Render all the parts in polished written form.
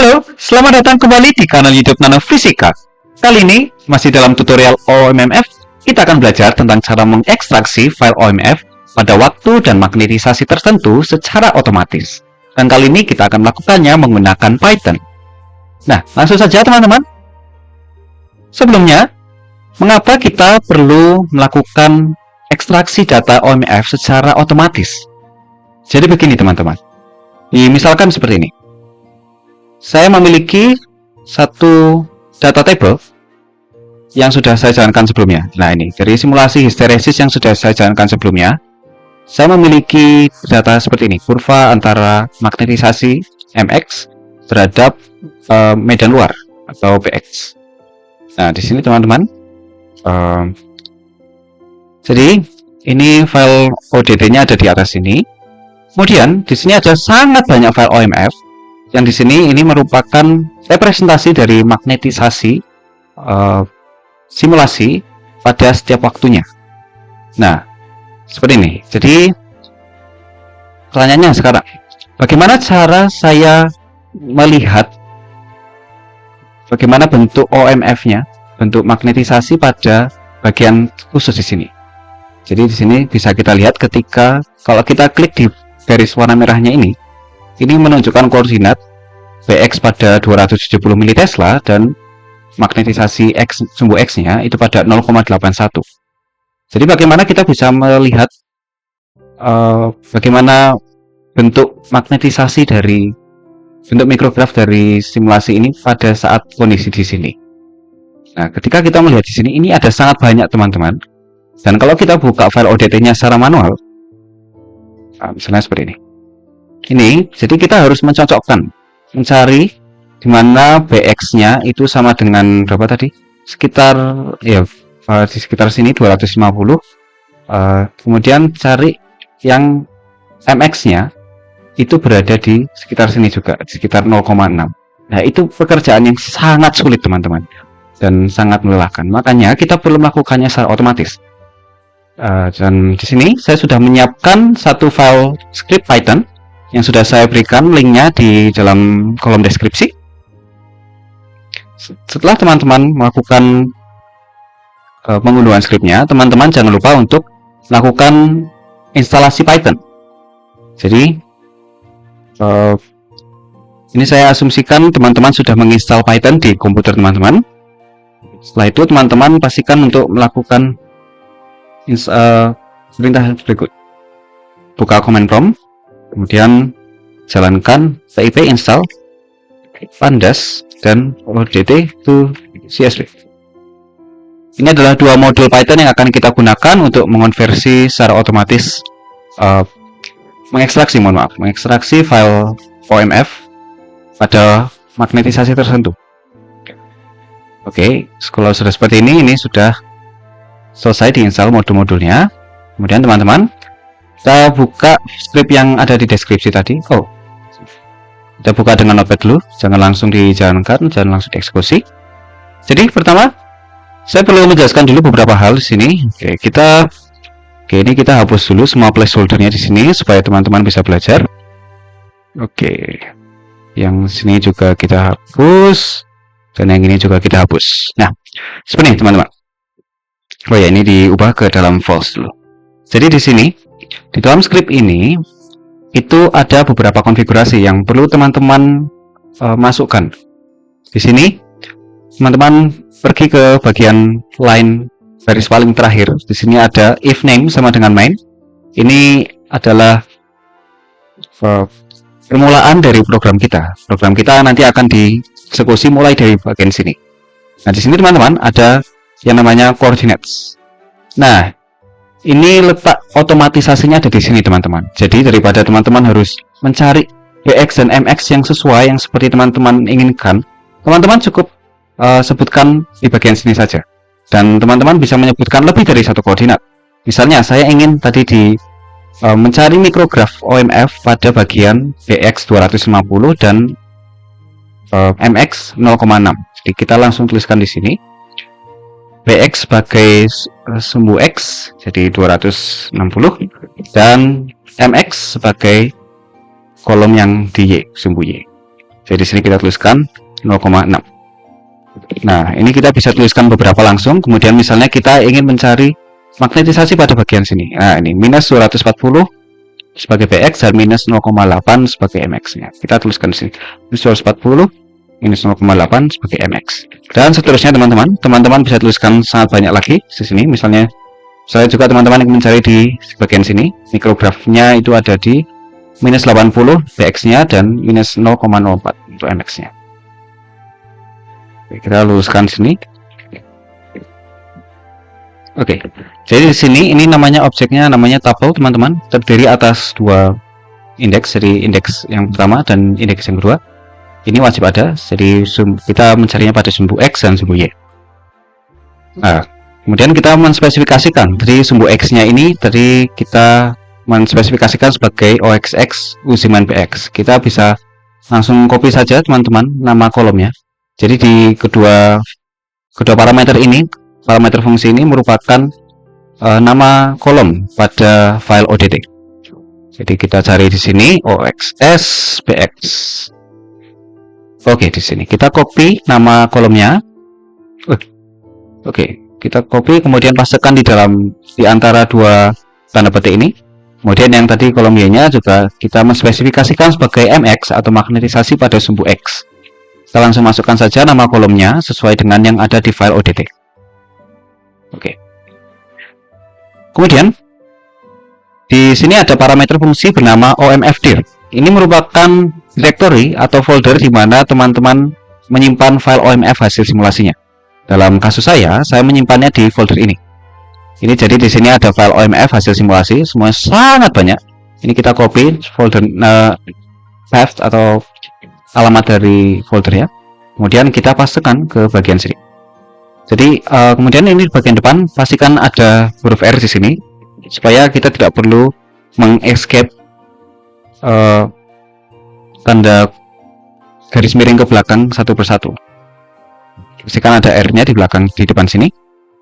Halo, selamat datang kembali di kanal YouTube Nanofisika. Kali ini, masih dalam tutorial OMMF, kita akan belajar tentang cara mengekstraksi file OMF pada waktu dan magnetisasi tertentu secara otomatis. Dan kali ini kita akan melakukannya menggunakan Python. Nah, langsung saja teman-teman. Sebelumnya, mengapa kita perlu melakukan ekstraksi data OMF secara otomatis? Jadi begini teman-teman. Misalkan seperti ini. Saya memiliki satu data table yang sudah saya jalankan sebelumnya. Nah, ini dari simulasi histeresis yang sudah saya jalankan sebelumnya, saya memiliki data seperti ini, kurva antara magnetisasi MX terhadap medan luar atau PX. Nah, di sini teman-teman, jadi ini file ODT-nya ada di atas sini. Kemudian di sini ada sangat banyak file OMF. Yang di sini ini merupakan representasi dari magnetisasi simulasi pada setiap waktunya. Nah, seperti ini. Jadi pertanyaannya sekarang, bagaimana cara saya melihat bagaimana bentuk OMF-nya, bentuk magnetisasi pada bagian khusus di sini. Jadi di sini bisa kita lihat ketika kalau kita klik di garis warna merahnya ini menunjukkan koordinat Bx pada 270 mT dan magnetisasi X, sumbu X-nya itu pada 0,81. Jadi bagaimana kita bisa melihat bagaimana bentuk magnetisasi dari bentuk mikrograf dari simulasi ini pada saat kondisi di sini. Nah, ketika kita melihat di sini, ini ada sangat banyak teman-teman. Dan kalau kita buka file ODT-nya secara manual, misalnya seperti ini. Jadi kita harus mencari di mana Bx-nya itu sama dengan berapa tadi? Sekitar ya di sekitar sini 250. Kemudian cari yang Mx-nya itu berada di sekitar sini juga, di sekitar 0,6. Nah, itu pekerjaan yang sangat sulit teman-teman dan sangat melelahkan. Makanya kita perlu melakukannya secara otomatis. Dan di sini saya sudah menyiapkan satu file script Python yang sudah saya berikan linknya di dalam kolom deskripsi. Setelah teman-teman melakukan pengunduhan scriptnya, teman-teman jangan lupa untuk melakukan instalasi Python. Jadi ini saya asumsikan teman-teman sudah menginstal Python di komputer teman-teman. Setelah itu teman-teman pastikan untuk melakukan perintah berikut. Buka command prompt, kemudian jalankan pip install pandas dan odt to csv. Ini adalah dua modul Python yang akan kita gunakan untuk mengonversi secara otomatis mengekstraksi file OMF pada magnetisasi tertentu. Oke, kalau sudah seperti ini sudah selesai diinstal modul-modulnya. Kemudian teman-teman, kita buka script yang ada di deskripsi tadi. Kita buka dengan notepad dulu, jangan langsung dijalankan, jangan langsung dieksekusi. Jadi pertama, saya perlu menjelaskan dulu beberapa hal di sini. Ini kita hapus dulu semua placeholdernya di sini supaya teman-teman bisa belajar. Yang sini juga kita hapus dan yang ini juga kita hapus. Nah, seperti ini teman-teman. Ini diubah ke dalam false dulu. Jadi di sini di dalam script ini itu ada beberapa konfigurasi yang perlu teman-teman masukkan. Di sini teman-teman pergi ke bagian line garis paling terakhir. Di sini ada if name sama dengan main. Ini adalah permulaan dari program kita. Program kita nanti akan dieksekusi mulai dari bagian sini. Nah, di sini teman-teman ada yang namanya coordinates. Nah, ini letak otomatisasinya ada di sini teman-teman. Jadi daripada teman-teman harus mencari Bx dan Mx yang sesuai yang seperti teman-teman inginkan, teman-teman cukup sebutkan di bagian sini saja. Dan teman-teman bisa menyebutkan lebih dari satu koordinat. Misalnya saya ingin tadi mencari mikrograf OMF pada bagian Bx 250 dan Mx 0,6. Jadi kita langsung tuliskan di sini. Bx sebagai sumbu X jadi 260 dan Mx sebagai kolom yang di Y, sumbu Y. Jadi di sini kita tuliskan 0,6. Nah, ini kita bisa tuliskan beberapa langsung. Kemudian misalnya kita ingin mencari magnetisasi pada bagian sini. Nah, ini minus 240 sebagai Px dan minus 0,8 sebagai Mx-nya. Kita tuliskan di sini. Minus 240 minus 0,8 sebagai Mx. Dan seterusnya teman-teman. Teman-teman bisa tuliskan sangat banyak lagi di sini. Misalnya saya juga teman-teman yang mencari di bagian sini. Mikrografnya itu ada di minus 80 Px-nya dan minus 0,04 untuk Mx-nya. Kita luruskan sini. Oke, jadi di sini ini namanya objeknya namanya tuple teman-teman, terdiri atas dua indeks, jadi indeks yang pertama dan indeks yang kedua. Ini wajib ada, jadi kita mencarinya pada sumbu x dan sumbu y. Nah, kemudian kita menspesifikasikan, jadi sumbu x-nya ini tadi kita menspesifikasikan sebagai oxx usiman px. Kita bisa langsung copy saja teman-teman nama kolomnya. Jadi di kedua parameter ini, parameter fungsi ini merupakan nama kolom pada file ODT. Jadi kita cari di sini oxx px. Oke, di sini kita copy nama kolomnya. Oke, kita copy kemudian pastekan di antara dua tanda petik ini. Kemudian yang tadi kolom y-nya juga kita menspesifikasikan sebagai mx atau magnetisasi pada sumbu x. Kita langsung masukkan saja nama kolomnya sesuai dengan yang ada di file ODT. Oke. Kemudian di sini ada parameter fungsi bernama omfdir. Ini merupakan directory atau folder di mana teman-teman menyimpan file OMF hasil simulasinya. Dalam kasus saya menyimpannya di folder ini. Ini jadi di sini ada file OMF hasil simulasi, semua sangat banyak. Ini kita copy folder path atau alamat dari foldernya, kemudian kita pastekan ke bagian sini. Jadi kemudian ini di bagian depan pastikan ada huruf R di sini supaya kita tidak perlu mengescape tanda garis miring ke belakang satu persatu. Pastikan ada R-nya di belakang di depan sini.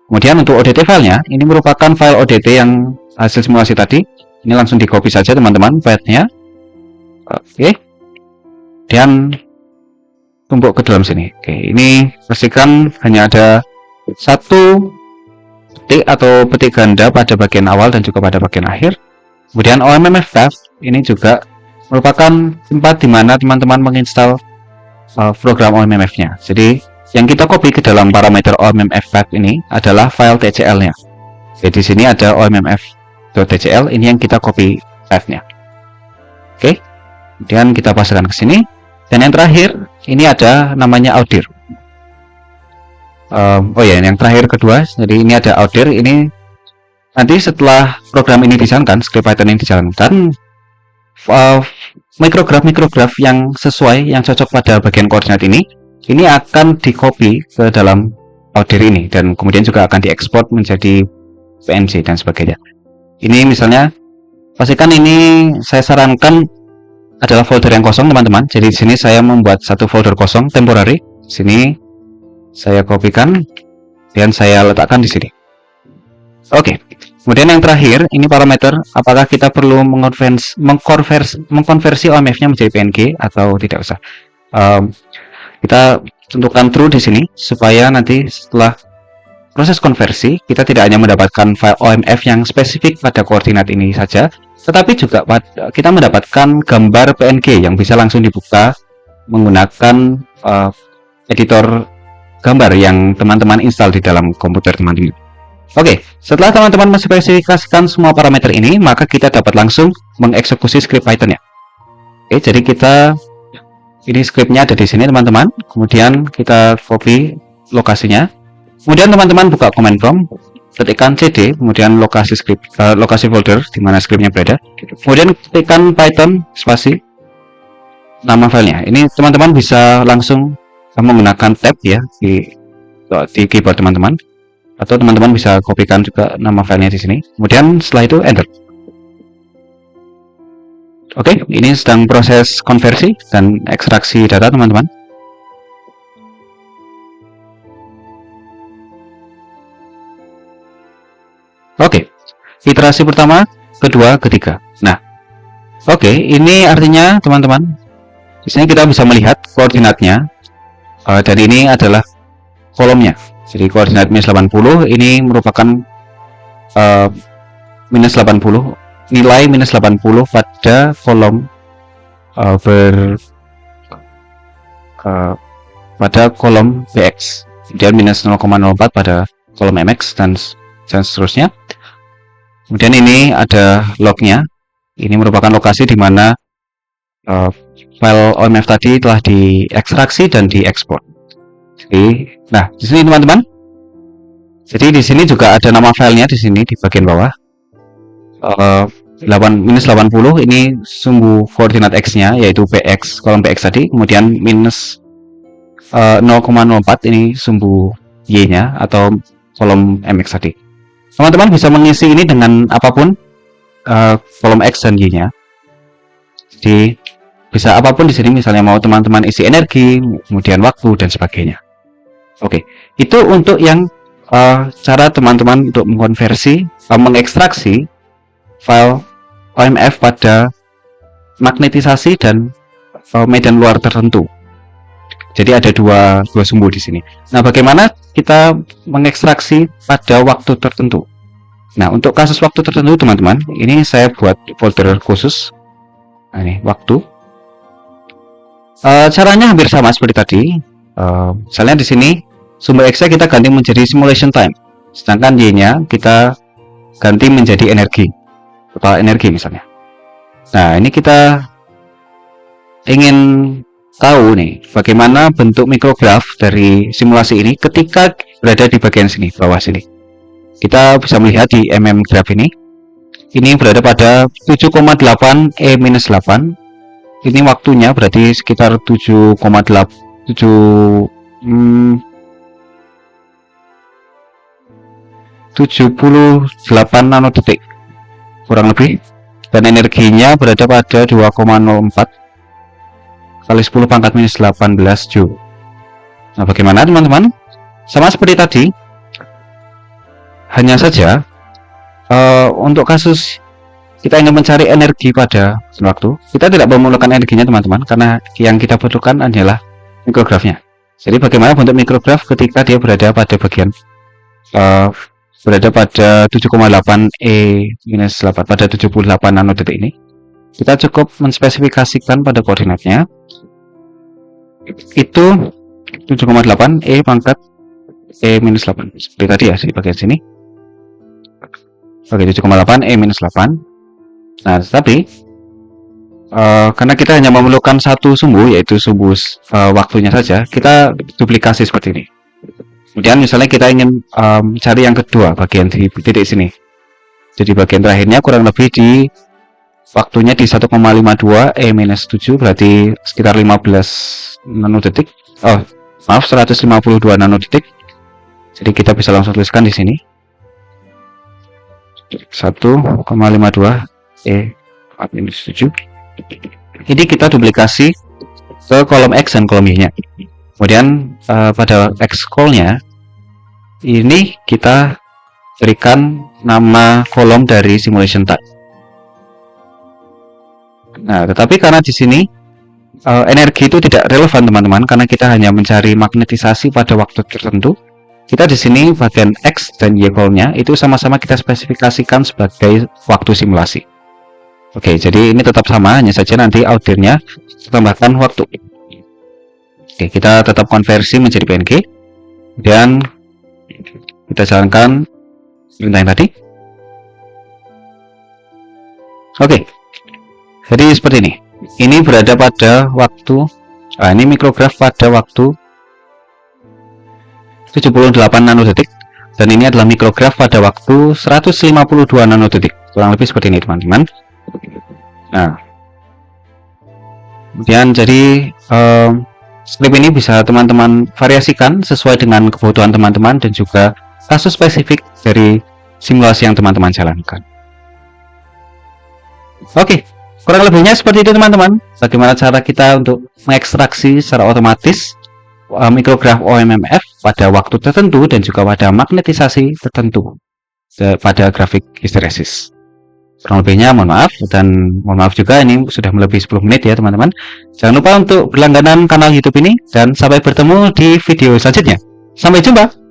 Kemudian untuk ODT filenya, ini merupakan file ODT yang hasil simulasi tadi. Ini langsung di copy saja teman-teman path-nya. Oke. Dan tumpuk ke dalam sini. Oke, ini pastikan hanya ada satu petik atau petik ganda pada bagian awal dan juga pada bagian akhir. Kemudian OMMF path ini juga merupakan tempat di mana teman-teman menginstal program OMMF-nya. Jadi yang kita copy ke dalam parameter OMMF path ini adalah file TCL-nya. Jadi di sini ada OMMF.tcl, ini yang kita copy path-nya. Oke. Kemudian kita pasangkan ke sini. Dan yang terakhir ini ada namanya outdir. Yang terakhir kedua, jadi ini ada outdir. Ini nanti setelah program ini dijalankan, script Python ini dijalankan, mikrograf yang sesuai, yang cocok pada bagian koordinat ini akan di copy ke dalam outdir ini dan kemudian juga akan diekspor menjadi PNG dan sebagainya. Ini misalnya, pastikan ini saya sarankan adalah folder yang kosong teman-teman. Jadi di sini saya membuat satu folder kosong temporary. Sini saya kopikan dan saya letakkan di sini. Oke. Kemudian yang terakhir ini parameter apakah kita perlu mengkonversi OMF-nya menjadi PNG atau tidak usah. Kita tentukan true di sini supaya nanti setelah proses konversi kita tidak hanya mendapatkan file OMF yang spesifik pada koordinat ini saja, tetapi juga kita mendapatkan gambar PNG yang bisa langsung dibuka menggunakan editor gambar yang teman-teman install di dalam komputer teman-teman. Oke, setelah teman-teman menspesifikasikan semua parameter ini, maka kita dapat langsung mengeksekusi script Python-nya. Oke, jadi ini scriptnya ada di sini teman-teman. Kemudian kita copy lokasinya. Kemudian teman-teman buka command prompt, ketikkan cd, kemudian lokasi folder di mana scriptnya berada. Kemudian ketikkan Python spasi nama filenya. Ini teman-teman bisa langsung menggunakan tab ya di keyboard teman-teman, atau teman-teman bisa kopikan juga nama filenya di sini. Kemudian setelah itu enter. Oke, ini sedang proses konversi dan ekstraksi data teman-teman. Oke, iterasi pertama, kedua, ketiga. Nah, oke, ini artinya teman-teman Di sini kita bisa melihat koordinatnya, dan ini adalah kolomnya. Jadi koordinat minus 80 ini merupakan minus 80, nilai minus 80 pada kolom pada kolom Bx, kemudian minus 0,04 pada kolom Mx, dan seterusnya. Kemudian ini ada lognya. Ini merupakan lokasi di mana file OMF tadi telah diekstraksi dan diekspor. Jadi, nah di sini teman-teman. Jadi di sini juga ada nama filenya di sini di bagian bawah. Minus 80 ini sumbu koordinat x-nya, yaitu bx, kolom bx tadi. Kemudian minus 0,04 ini sumbu y-nya atau kolom mx tadi. Teman-teman bisa mengisi ini dengan apapun, kolom x dan y-nya. Jadi bisa apapun di sini, misalnya mau teman-teman isi energi, kemudian waktu dan sebagainya. Oke, itu untuk yang cara teman-teman untuk mengkonversi, mengekstraksi file OMF pada magnetisasi dan medan luar tertentu. Jadi ada dua sumbu di sini. Nah, bagaimana kita mengekstraksi pada waktu tertentu? Nah, untuk kasus waktu tertentu teman-teman, ini saya buat folder khusus. Nah, ini waktu. Caranya hampir sama seperti tadi. Misalnya di sini sumber X-nya kita ganti menjadi simulation time, sedangkan Y-nya kita ganti menjadi energi, total energi misalnya. Nah, ini kita ingin tahu nih bagaimana bentuk mikrograf dari simulasi ini ketika berada di bagian sini, bawah sini. Kita bisa melihat di graph ini berada pada 7,8 E-8. Ini waktunya berarti sekitar 78 nanodetik kurang lebih, dan energinya berada pada 2,04 kali 10 pangkat minus 18 Joule. Nah, bagaimana teman-teman? Sama seperti tadi, hanya saja untuk kasus kita ingin mencari energi pada waktu, kita tidak memerlukan energinya teman-teman, karena yang kita butuhkan adalah mikrografnya. Jadi bagaimana bentuk mikrograf ketika dia berada pada bagian berada pada 7,8 E-8 pada 78 nanodetik ini. Kita cukup menspesifikasikan pada koordinatnya itu 7,8 E pangkat E-8 seperti tadi ya, di bagian sini. Oke, 7,8 E-8. Nah, tetapi karena kita hanya memerlukan satu sumbu, yaitu sumbu waktunya saja, kita duplikasi seperti ini. Kemudian misalnya kita ingin cari yang kedua, bagian di titik sini. Jadi bagian terakhirnya kurang lebih di waktunya di 1,52 E-7, berarti sekitar 15 nanodetik. 152 nanodetik. Jadi kita bisa langsung tuliskan di sini. 1,52 E-7. Ini kita duplikasi ke kolom X dan kolom Y-nya. Kemudian pada X call-nya ini kita berikan nama kolom dari simulation time. Nah, tetapi karena di sini energi itu tidak relevan teman-teman, karena kita hanya mencari magnetisasi pada waktu tertentu. Kita di sini bagian X dan Y call-nya itu sama-sama kita spesifikasikan sebagai waktu simulasi. Oke, jadi ini tetap sama, hanya saja nanti outputnya tambahkan waktu. Oke, kita tetap konversi menjadi PNG, dan kita jalankan perintah yang tadi. Oke, jadi seperti ini. Ini berada pada waktu, ini mikrograf pada waktu 78 nanodetik, dan ini adalah mikrograf pada waktu 152 nanodetik, kurang lebih seperti ini teman-teman. Nah, kemudian jadi skrip ini bisa teman-teman variasikan sesuai dengan kebutuhan teman-teman dan juga kasus spesifik dari simulasi yang teman-teman jalankan. Oke, kurang lebihnya seperti itu teman-teman. Bagaimana cara kita untuk mengekstraksi secara otomatis mikrograf OMF pada waktu tertentu dan juga pada magnetisasi tertentu pada grafik histeresis. Kurang lebihnya mohon maaf, dan mohon maaf juga ini sudah melebihi 10 menit ya teman-teman. Jangan lupa untuk berlangganan kanal YouTube ini, dan sampai bertemu di video selanjutnya. Sampai jumpa.